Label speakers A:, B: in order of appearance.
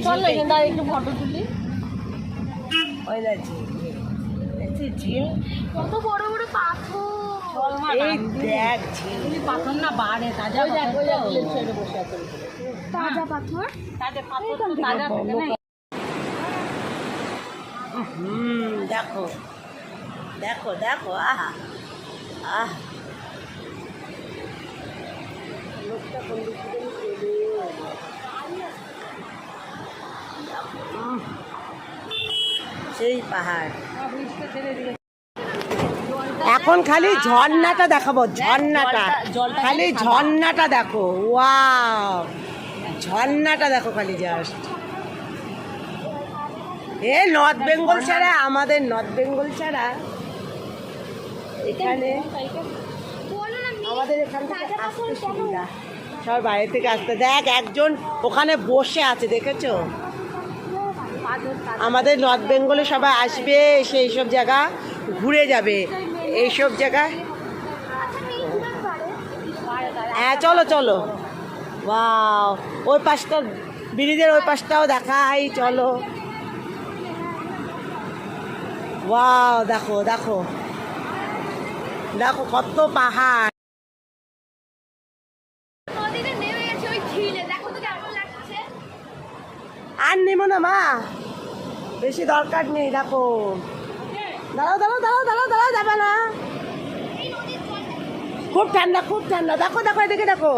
A: চলো এখানটা একটু ফটো তুলি। ওই না ঝিল, কত বড় বড় পাথর। এই দেখ ঝিল পাথর না বাড়ে, তাজা বসে আছে, তাজা পাথর, তাজা পাথর, তাজা থাকে না। দেখো দেখো দেখো, আহা আহ লোকটা কোন দিক থেকে সেই পাহাড়। এখন খালি ঝর্ণাটা দেখাবো, ঝর্ণাটা খালি ঝর্ণাটা দেখো, ওয়াও ঝর্ণাটা দেখো খালি জাস্ট। এ নর্থ বেঙ্গল ছাড়া, আমাদের নর্থ বেঙ্গল ছাড়া এখানে আমাদের এখান থেকে আসতে সুবিধা, সবার বাইরে থেকে আসতে। দেখ একজন ওখানে বসে আছে, দেখেছো? আমাদের নর্থ বেঙ্গলে সবাই আসবে, এসে এইসব জায়গা ঘুরে যাবে, এইসব জায়গায়। হ্যাঁ চলো চলো, ওয়াও ওই পাশটা ব্রিজের ওই পাশটাও দেখাই, চলো। ওয়াও দেখো দেখো দেখো কত পাহাড়। আর নেবো না মা, বেশি দরকার নেই। দেখো দাঁড়াও দাঁড়াও দাঁড়াও দাঁড়াও দাঁড়াও, যাবে না, খুব ঠান্ডা খুব ঠান্ডা। দেখো দেখো এদিকে দেখো।